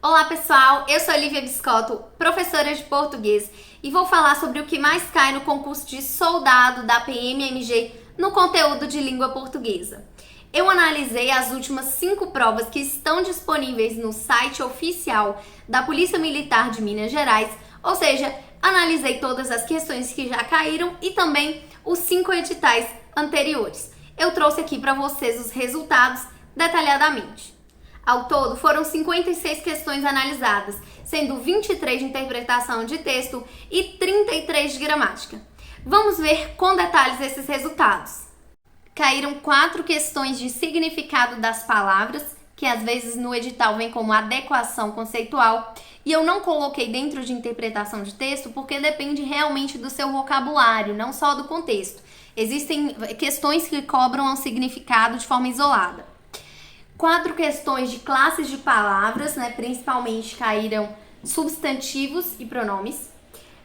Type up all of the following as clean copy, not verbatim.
Olá pessoal, eu sou Lívia Biscotto, professora de português e vou falar sobre o que mais cai no concurso de soldado da PMMG no conteúdo de língua portuguesa. Eu analisei as últimas 5 provas que estão disponíveis no site oficial da Polícia Militar de Minas Gerais, ou seja, analisei todas as questões que já caíram e também os 5 editais anteriores. Eu trouxe aqui para vocês os resultados detalhadamente. Ao todo, foram 56 questões analisadas, sendo 23 de interpretação de texto e 33 de gramática. Vamos ver com detalhes esses resultados. Caíram 4 questões de significado das palavras, que às vezes no edital vem como adequação conceitual, e eu não coloquei dentro de interpretação de texto porque depende realmente do seu vocabulário, não só do contexto. Existem questões que cobram o significado de forma isolada. 4 questões de classes de palavras, principalmente caíram substantivos e pronomes.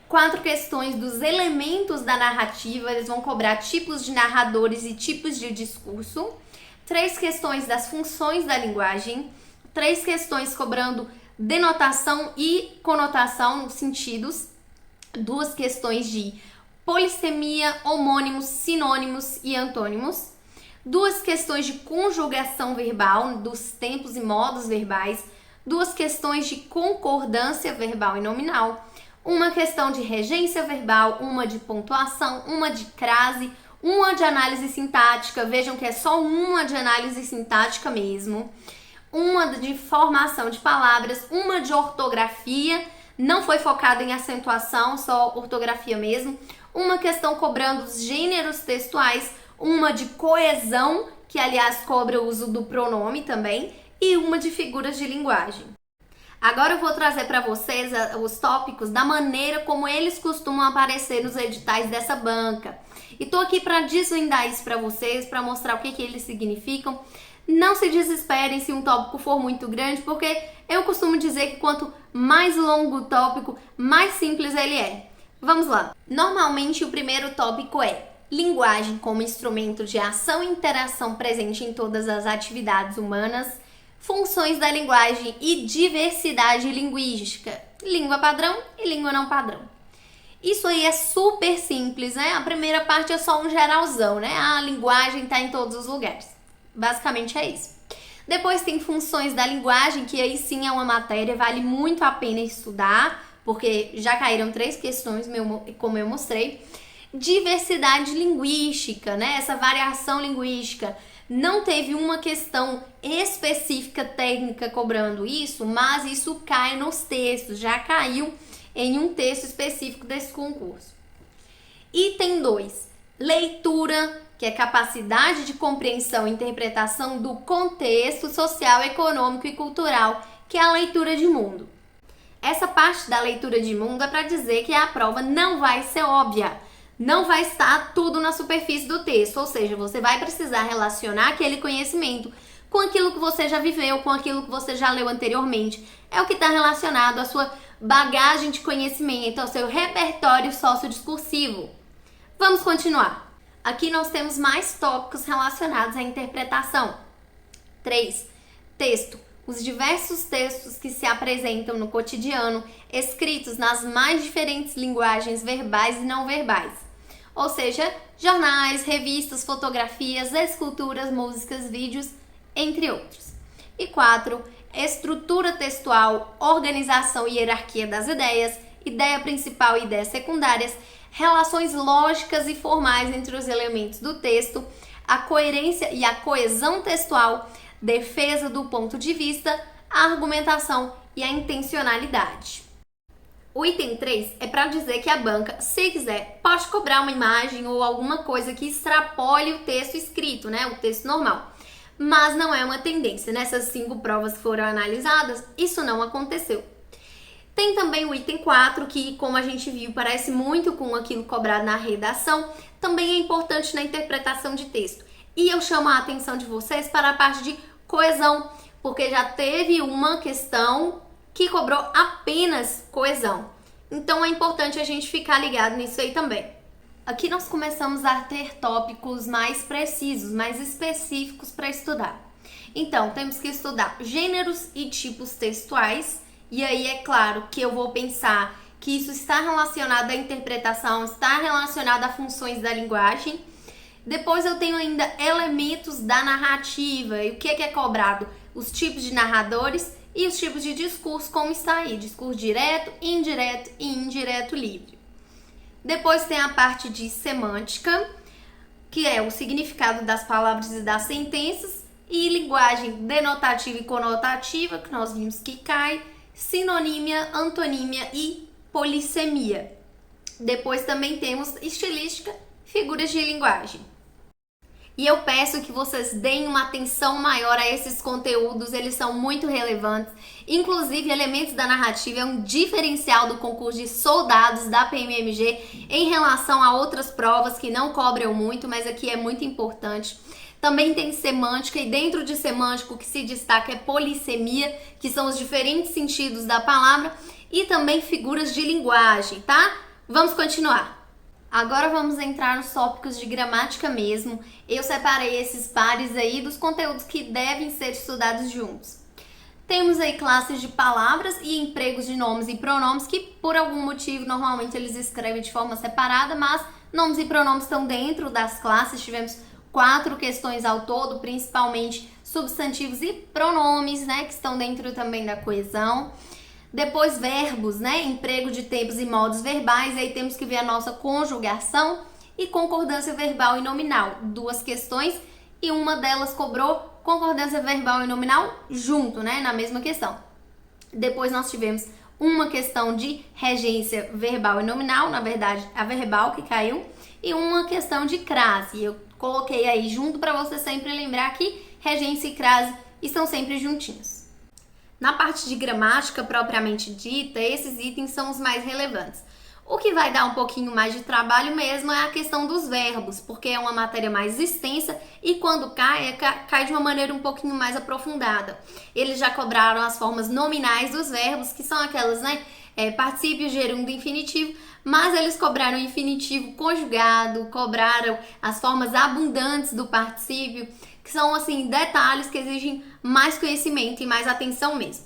4 questões dos elementos da narrativa, eles vão cobrar tipos de narradores e tipos de discurso. 3 questões das funções da linguagem. 3 questões cobrando denotação e conotação, sentidos. 2 questões de polissemia, homônimos, sinônimos e antônimos. 2 questões de conjugação verbal, dos tempos e modos verbais, 2 questões de concordância verbal e nominal, uma questão de regência verbal, uma de pontuação, uma de crase, uma de análise sintática, vejam que é só uma de análise sintática mesmo, uma de formação de palavras, uma de ortografia, não foi focada em acentuação, só ortografia mesmo, uma questão cobrando os gêneros textuais, uma de coesão, que aliás cobra o uso do pronome também, e uma de figuras de linguagem. Agora eu vou trazer para vocês os tópicos da maneira como eles costumam aparecer nos editais dessa banca. E tô aqui para desvendar isso para vocês, para mostrar o que eles significam. Não se desesperem se um tópico for muito grande, porque eu costumo dizer que quanto mais longo o tópico, mais simples ele é. Vamos lá. Normalmente o primeiro tópico é linguagem como instrumento de ação e interação presente em todas as atividades humanas, funções da linguagem e diversidade linguística, língua padrão e língua não padrão. Isso aí é super simples, né? A primeira parte é só um geralzão, né? A linguagem está em todos os lugares. Basicamente é isso. Depois tem funções da linguagem, que aí sim é uma matéria, vale muito a pena estudar, porque já caíram 3 questões, como eu mostrei. Diversidade linguística, né? Essa variação linguística. Não teve uma questão específica técnica cobrando isso, mas isso cai nos textos, já caiu em um texto específico desse concurso. Item 2, leitura, que é capacidade de compreensão e interpretação do contexto social, econômico e cultural, que é a leitura de mundo. Essa parte da leitura de mundo é para dizer que a prova não vai ser óbvia. Não vai estar tudo na superfície do texto, ou seja, você vai precisar relacionar aquele conhecimento com aquilo que você já viveu, com aquilo que você já leu anteriormente. É o que está relacionado à sua bagagem de conhecimento, ao seu repertório sociodiscursivo. Vamos continuar. Aqui nós temos mais tópicos relacionados à interpretação. 3. Texto. Os diversos textos que se apresentam no cotidiano, escritos nas mais diferentes linguagens verbais e não verbais. Ou seja, jornais, revistas, fotografias, esculturas, músicas, vídeos, entre outros. E 4. Estrutura textual, organização e hierarquia das ideias, ideia principal e ideias secundárias, relações lógicas e formais entre os elementos do texto, a coerência e a coesão textual, defesa do ponto de vista, a argumentação e a intencionalidade. O item 3 é para dizer que a banca, se quiser, pode cobrar uma imagem ou alguma coisa que extrapole o texto escrito, o texto normal. Mas não é uma tendência. Nessas 5 provas que foram analisadas, isso não aconteceu. Tem também o item 4, que, como a gente viu, parece muito com aquilo cobrado na redação, também é importante na interpretação de texto. E eu chamo a atenção de vocês para a parte de coesão, porque já teve uma questão que cobrou apenas coesão. Então é importante a gente ficar ligado nisso aí também. Aqui nós começamos a ter tópicos mais precisos, mais específicos para estudar. Então, temos que estudar gêneros e tipos textuais, e aí é claro que eu vou pensar que isso está relacionado à interpretação, está relacionado a funções da linguagem. Depois eu tenho ainda elementos da narrativa, e o que é cobrado? Os tipos de narradores e os tipos de discurso, como está aí, discurso direto, indireto e indireto livre. Depois tem a parte de semântica, que é o significado das palavras e das sentenças, e linguagem denotativa e conotativa, que nós vimos que cai, sinonímia, antonímia e polissemia. Depois também temos estilística, figuras de linguagem. E eu peço que vocês deem uma atenção maior a esses conteúdos, eles são muito relevantes. Inclusive, elementos da narrativa é um diferencial do concurso de soldados da PMMG em relação a outras provas que não cobram muito, mas aqui é muito importante. Também tem semântica, e dentro de semântico o que se destaca é polissemia, que são os diferentes sentidos da palavra, e também figuras de linguagem, tá? Vamos continuar. Agora vamos entrar nos tópicos de gramática mesmo. Eu separei esses pares aí dos conteúdos que devem ser estudados juntos. Temos aí classes de palavras e empregos de nomes e pronomes que, por algum motivo, normalmente eles escrevem de forma separada, mas nomes e pronomes estão dentro das classes. Tivemos 4 questões ao todo, principalmente substantivos e pronomes, né, que estão dentro também da coesão. Depois verbos, né, emprego de tempos e modos verbais, aí temos que ver a nossa conjugação e concordância verbal e nominal. 2 questões e uma delas cobrou concordância verbal e nominal junto, né, na mesma questão. Depois nós tivemos uma questão de regência verbal e nominal, na verdade a verbal que caiu, e uma questão de crase. Eu coloquei aí junto para você sempre lembrar que regência e crase estão sempre juntinhos. Na parte de gramática propriamente dita, esses itens são os mais relevantes. O que vai dar um pouquinho mais de trabalho mesmo é a questão dos verbos, porque é uma matéria mais extensa e quando cai de uma maneira um pouquinho mais aprofundada. Eles já cobraram as formas nominais dos verbos, que são aquelas, né, particípio, gerúndio, infinitivo, mas eles cobraram o infinitivo conjugado, cobraram as formas abundantes do particípio, que são, assim, detalhes que exigem mais conhecimento e mais atenção mesmo.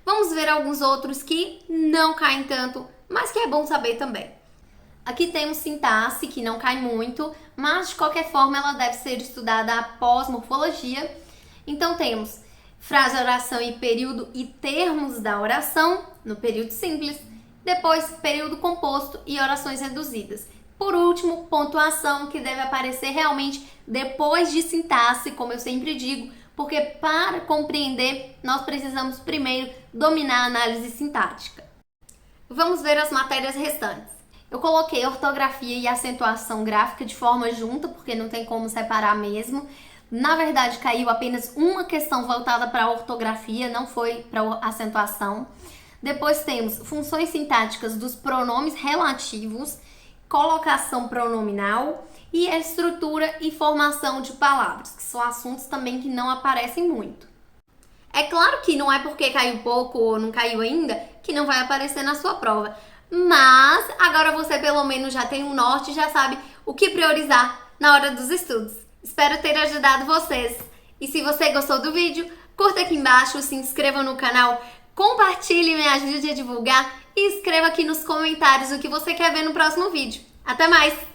Vamos ver alguns outros que não caem tanto, mas que é bom saber também. Aqui temos sintaxe, que não cai muito, mas de qualquer forma ela deve ser estudada após morfologia. Então temos frase, oração e período e termos da oração, no período simples. Depois, período composto e orações reduzidas. Por último, pontuação, que deve aparecer realmente depois de sintaxe, como eu sempre digo, porque para compreender, nós precisamos primeiro dominar a análise sintática. Vamos ver as matérias restantes. Eu coloquei ortografia e acentuação gráfica de forma junta, porque não tem como separar mesmo. Na verdade, caiu apenas uma questão voltada para a ortografia, não foi para a acentuação. Depois temos funções sintáticas dos pronomes relativos, colocação pronominal e a estrutura e formação de palavras, que são assuntos também que não aparecem muito. É claro que não é porque caiu pouco ou não caiu ainda que não vai aparecer na sua prova, mas agora você pelo menos já tem um norte e já sabe o que priorizar na hora dos estudos. Espero ter ajudado vocês. E se você gostou do vídeo, curta aqui embaixo, se inscreva no canal, compartilhe e me ajude a divulgar e escreva aqui nos comentários o que você quer ver no próximo vídeo. Até mais!